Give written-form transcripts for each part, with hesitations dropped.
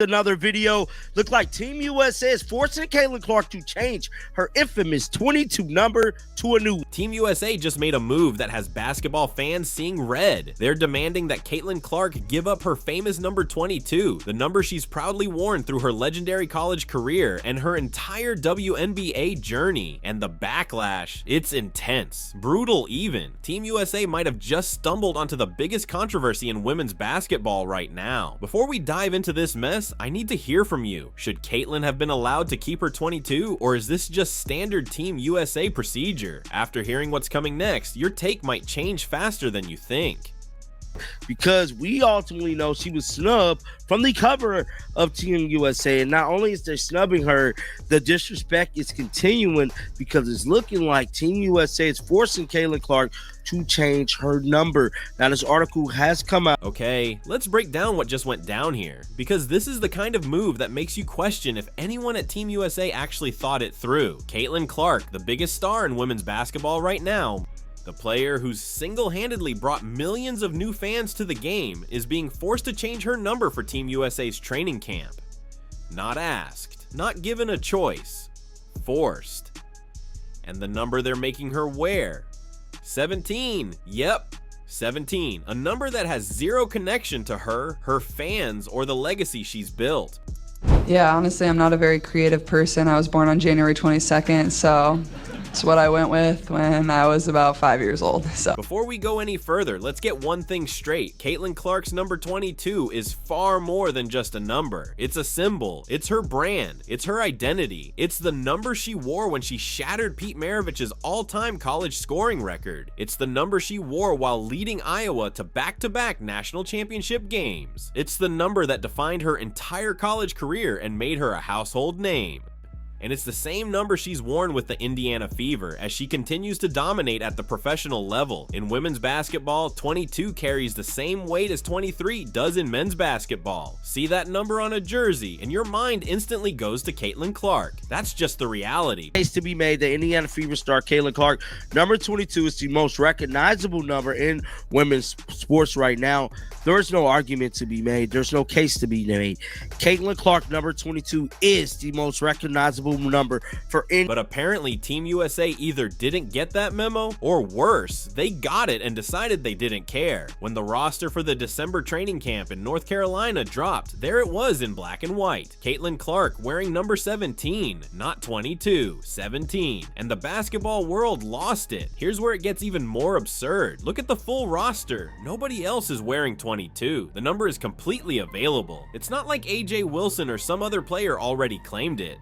Another video. Look like Team USA is forcing Caitlin Clark to change her infamous 22 number to a new. Team USA just made a move that has basketball fans seeing red. They're demanding that Caitlin Clark give up her famous number 22, the number she's proudly worn through her legendary college career and her entire WNBA journey. And the backlash, it's intense, brutal even. Team USA might have just stumbled onto the biggest controversy in women's basketball right now. Before we dive into this mess, I need to hear from you. Should Caitlin have been allowed to keep her 22, or is this just standard Team USA procedure? After hearing what's coming next, your take might change faster than you think. Because we ultimately know she was snubbed from the cover of Team USA, and not only is they snubbing her, the disrespect is continuing because it's looking like Team USA is forcing Caitlin Clark to change her number. Now this article has come out. Okay, let's break down what just went down here, because this is the kind of move that makes you question if anyone at Team USA actually thought it through. Caitlin Clark, the biggest star in women's basketball right now, the player who's single-handedly brought millions of new fans to the game, is being forced to change her number for Team USA's training camp. Not asked, not given a choice, forced. And the number they're making her wear, 17, yep, 17, a number that has zero connection to her, her fans, or the legacy she's built. Yeah, honestly, I'm not a very creative person. I was born on January 22nd, so it's what I went with when I was about 5 years old. So before we go any further, let's get one thing straight. Caitlin Clark's number 22 is far more than just a number. It's a symbol. It's her brand. It's her identity. It's the number she wore when she shattered Pete Maravich's all-time college scoring record. It's the number she wore while leading Iowa to back-to-back national championship games. It's the number that defined her entire college career and made her a household name. And it's the same number she's worn with the Indiana Fever as she continues to dominate at the professional level. In women's basketball, 22 carries the same weight as 23 does in men's basketball. See that number on a jersey and your mind instantly goes to Caitlin Clark. That's just the reality. Case to be made that Indiana Fever star Caitlin Clark, number 22, is the most recognizable number in women's sports right now. There's no argument to be made. There's no case to be made. Caitlin Clark, number 22, is the most recognizable number for But apparently Team USA either didn't get that memo, or worse, they got it and decided they didn't care. When the roster for the December training camp in North Carolina dropped, there it was in black and white. Caitlin Clark wearing number 17, not 22, 17. And the basketball world lost it. Here's where it gets even more absurd. Look at the full roster. Nobody else is wearing 22. The number is completely available. It's not like AJ Wilson or some other player already claimed it.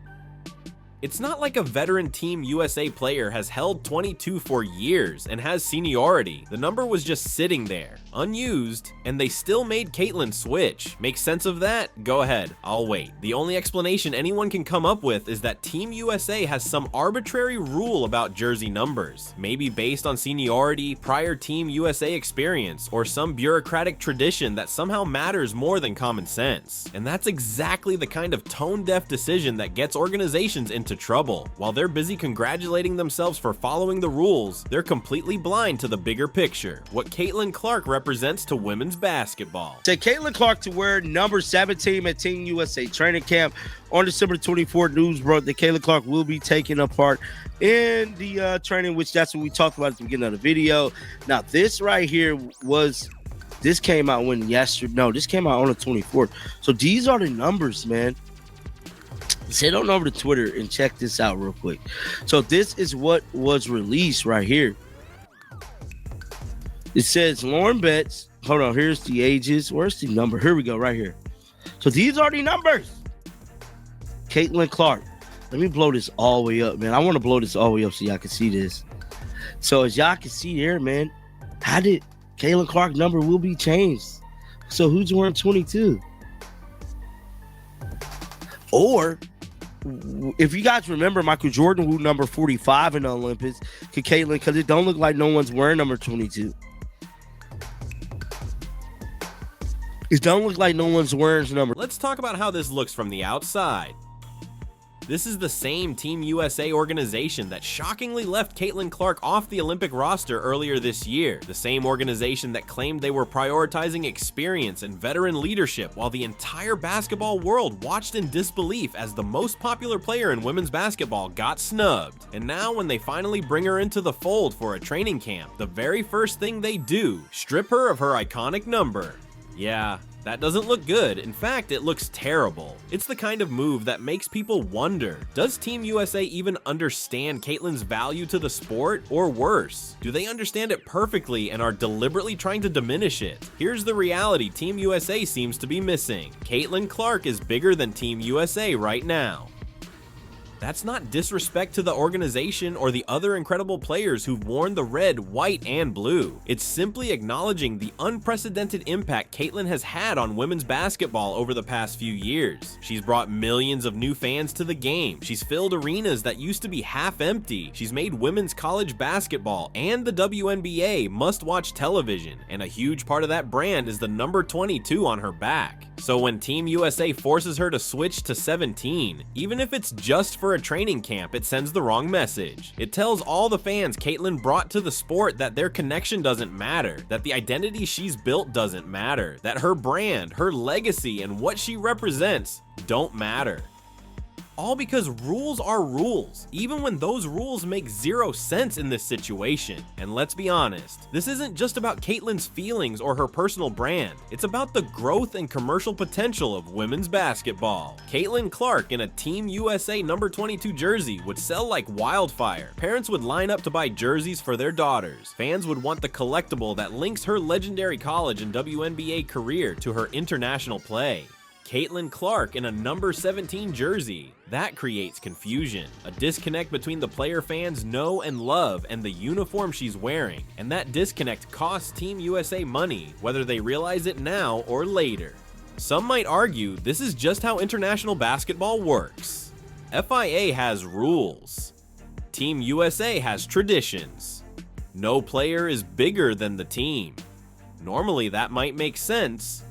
It's not like a veteran Team USA player has held 22 for years and has seniority. The number was just sitting there, unused, and they still made Caitlin switch. Make sense of that? Go ahead, I'll wait. The only explanation anyone can come up with is that Team USA has some arbitrary rule about jersey numbers, maybe based on seniority, prior Team USA experience, or some bureaucratic tradition that somehow matters more than common sense. And that's exactly the kind of tone-deaf decision that gets organizations into trouble. While they're busy congratulating themselves for following the rules, they're completely blind to the bigger picture, what Caitlin Clark represents to women's basketball. Say Caitlin Clark to wear number 17 at Team USA training camp. On December 24th, news broke that Caitlin Clark will be taking a part in the training, which that's what we talked about at the beginning of the video. Now, this right here this came out this came out on the 24th. So these are the numbers, man. Head on over to Twitter and check this out real quick. So this is what was released right here. It says Lauren Betts. Hold on, here's the ages. Where's the number? Here we go, right here. So these are the numbers. Caitlin Clark. Let me blow this all the way up, man. I want to blow this all the way up so y'all can see this. So as y'all can see there, man, how did Caitlin Clark number will be changed? So who's wearing 22? Or if you guys remember, Michael Jordan wore number 45 in the Olympics. Caitlin, because it don't look like no one's wearing number 22. It don't look like no one's wearing number. Let's talk about how this looks from the outside. This is the same Team USA organization that shockingly left Caitlin Clark off the Olympic roster earlier this year. The same organization that claimed they were prioritizing experience and veteran leadership while the entire basketball world watched in disbelief as the most popular player in women's basketball got snubbed. And now when they finally bring her into the fold for a training camp, the very first thing they do, strip her of her iconic number. Yeah, that doesn't look good. In fact, it looks terrible. It's the kind of move that makes people wonder, does Team USA even understand Caitlin's value to the sport? Or worse, do they understand it perfectly and are deliberately trying to diminish it? Here's the reality Team USA seems to be missing. Caitlin Clark is bigger than Team USA right now. That's not disrespect to the organization or the other incredible players who've worn the red, white, and blue. It's simply acknowledging the unprecedented impact Caitlin has had on women's basketball over the past few years. She's brought millions of new fans to the game. She's filled arenas that used to be half empty. She's made women's college basketball and the WNBA must-watch television, and a huge part of that brand is the number 22 on her back. So when Team USA forces her to switch to 17, even if it's just for a training camp, it sends the wrong message. It tells all the fans Caitlin brought to the sport that their connection doesn't matter, that the identity she's built doesn't matter, that her brand, her legacy, and what she represents don't matter. All because rules are rules, even when those rules make zero sense in this situation. And let's be honest, this isn't just about Caitlin's feelings or her personal brand. It's about the growth and commercial potential of women's basketball. Caitlin Clark in a Team USA number 22 jersey would sell like wildfire. Parents would line up to buy jerseys for their daughters. Fans would want the collectible that links her legendary college and WNBA career to her international play. Caitlin Clark in a number 17 jersey. That creates confusion, a disconnect between the player fans know and love and the uniform she's wearing, and that disconnect costs Team USA money, whether they realize it now or later. Some might argue this is just how international basketball works. FIA has rules. Team USA has traditions. No player is bigger than the team. Normally that might make sense,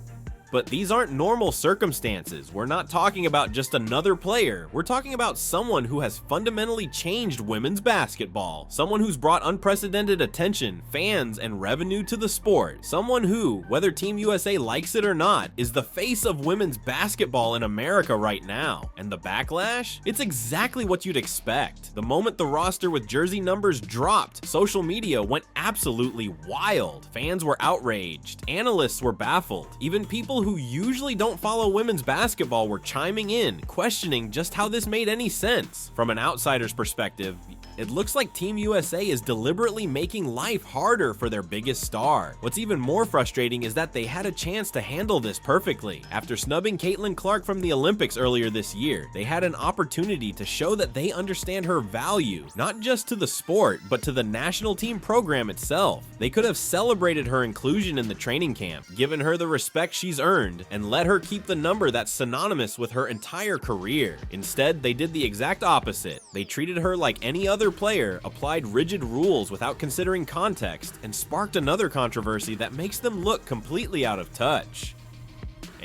but these aren't normal circumstances. We're not talking about just another player. We're talking about someone who has fundamentally changed women's basketball. Someone who's brought unprecedented attention, fans, and revenue to the sport. Someone who, whether Team USA likes it or not, is the face of women's basketball in America right now. And the backlash? It's exactly what you'd expect. The moment the roster with jersey numbers dropped, social media went absolutely wild. Fans were outraged. Analysts were baffled. Even people who usually don't follow women's basketball were chiming in, questioning just how this made any sense. From an outsider's perspective, it looks like Team USA is deliberately making life harder for their biggest star. What's even more frustrating is that they had a chance to handle this perfectly. After snubbing Caitlin Clark from the Olympics earlier this year, they had an opportunity to show that they understand her value, not just to the sport, but to the national team program itself. They could have celebrated her inclusion in the training camp, given her the respect she's earned, and let her keep the number that's synonymous with her entire career. Instead, they did the exact opposite. They treated her like any other player, applied rigid rules without considering context, and sparked another controversy that makes them look completely out of touch.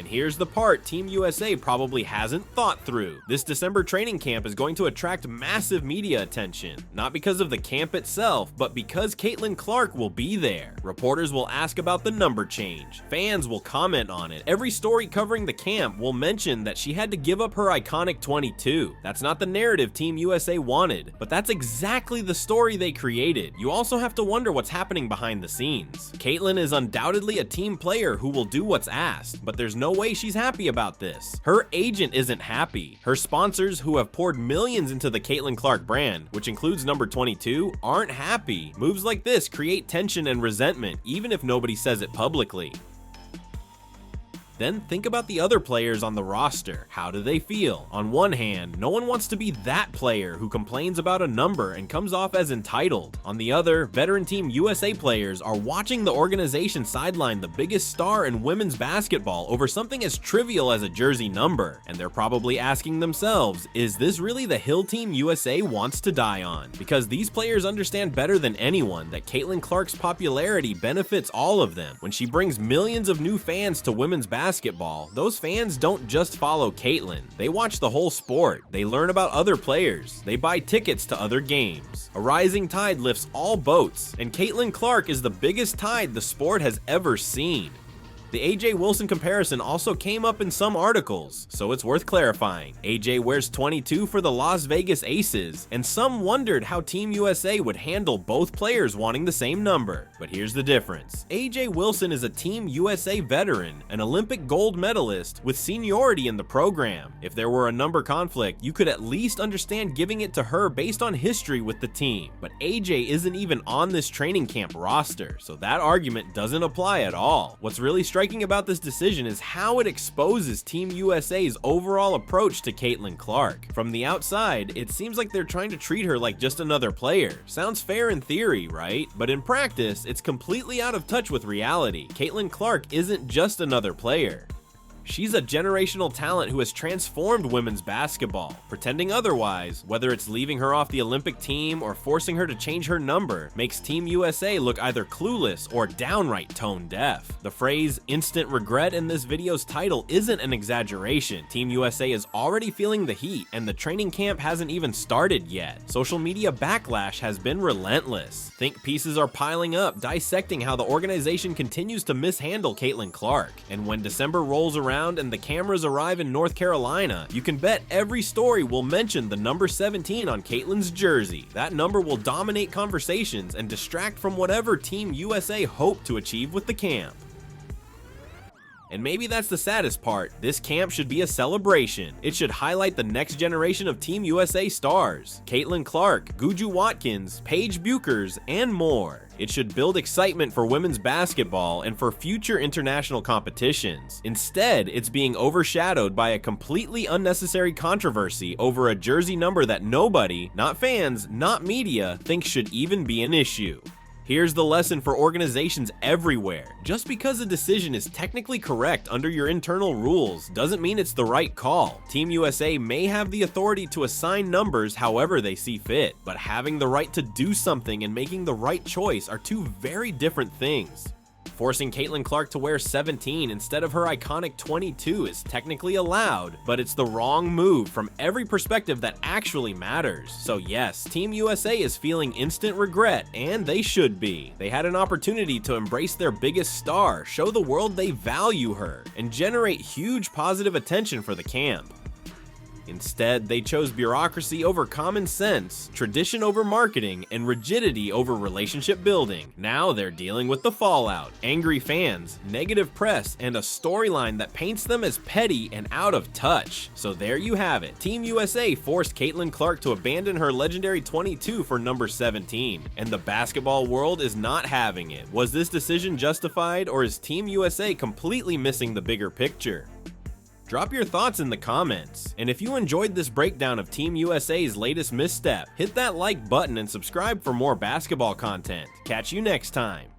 And here's the part Team USA probably hasn't thought through. This December training camp is going to attract massive media attention, not because of the camp itself, but because Caitlin Clark will be there. Reporters will ask about the number change. Fans will comment on it. Every story covering the camp will mention that she had to give up her iconic 22. That's not the narrative Team USA wanted, but that's exactly the story they created. You also have to wonder what's happening behind the scenes. Caitlin is undoubtedly a team player who will do what's asked, but there's no way she's happy about this. Her agent isn't happy. Her sponsors, who have poured millions into the Caitlin Clark brand, which includes number 22, aren't happy. Moves like this create tension and resentment, even if nobody says it publicly. Then think about the other players on the roster. How do they feel? On one hand, no one wants to be that player who complains about a number and comes off as entitled. On the other, veteran Team USA players are watching the organization sideline the biggest star in women's basketball over something as trivial as a jersey number. And they're probably asking themselves, is this really the hill Team USA wants to die on? Because these players understand better than anyone that Caitlin Clark's popularity benefits all of them. When she brings millions of new fans to women's basketball, basketball, those fans don't just follow Caitlyn. They watch the whole sport. They learn about other players. They buy tickets to other games. A rising tide lifts all boats, and Caitlyn Clark is the biggest tide the sport has ever seen. The AJ Wilson comparison also came up in some articles, so it's worth clarifying. AJ wears 22 for the Las Vegas Aces, and some wondered how Team USA would handle both players wanting the same number. But here's the difference. AJ Wilson is a Team USA veteran, an Olympic gold medalist with seniority in the program. If there were a number conflict, you could at least understand giving it to her based on history with the team. But AJ isn't even on this training camp roster, so that argument doesn't apply at all. What's really striking about this decision is how it exposes Team USA's overall approach to Caitlyn Clark. From the outside, it seems like they're trying to treat her like just another player. Sounds fair in theory, right? But in practice, it's completely out of touch with reality. Caitlyn Clark isn't just another player. She's a generational talent who has transformed women's basketball. Pretending otherwise, whether it's leaving her off the Olympic team or forcing her to change her number, makes Team USA look either clueless or downright tone deaf. The phrase instant regret in this video's title isn't an exaggeration. Team USA is already feeling the heat, and the training camp hasn't even started yet. Social media backlash has been relentless. Think pieces are piling up, dissecting how the organization continues to mishandle Caitlyn Clark. And when December rolls around and the cameras arrive in North Carolina, you can bet every story will mention the number 17 on Caitlyn's jersey. That number will dominate conversations and distract from whatever Team USA hoped to achieve with the camp. And maybe that's the saddest part. This camp should be a celebration. It should highlight the next generation of Team USA stars. Caitlyn Clark, Guju Watkins, Paige Buchers, and more. It should build excitement for women's basketball and for future international competitions. Instead, it's being overshadowed by a completely unnecessary controversy over a jersey number that nobody, not fans, not media, thinks should even be an issue. Here's the lesson for organizations everywhere. Just because a decision is technically correct under your internal rules doesn't mean it's the right call. Team USA may have the authority to assign numbers however they see fit, but having the right to do something and making the right choice are two very different things. Forcing Caitlyn Clark to wear 17 instead of her iconic 22 is technically allowed, but it's the wrong move from every perspective that actually matters. So yes, Team USA is feeling instant regret, and they should be. They had an opportunity to embrace their biggest star, show the world they value her, and generate huge positive attention for the camp. Instead, they chose bureaucracy over common sense, tradition over marketing, and rigidity over relationship building. Now they're dealing with the fallout, angry fans, negative press, and a storyline that paints them as petty and out of touch. So there you have it. Team USA forced Caitlyn Clark to abandon her legendary 22 for number 17, and the basketball world is not having it. Was this decision justified, or is Team USA completely missing the bigger picture? Drop your thoughts in the comments, and if you enjoyed this breakdown of Team USA's latest misstep, hit that like button and subscribe for more basketball content. Catch you next time.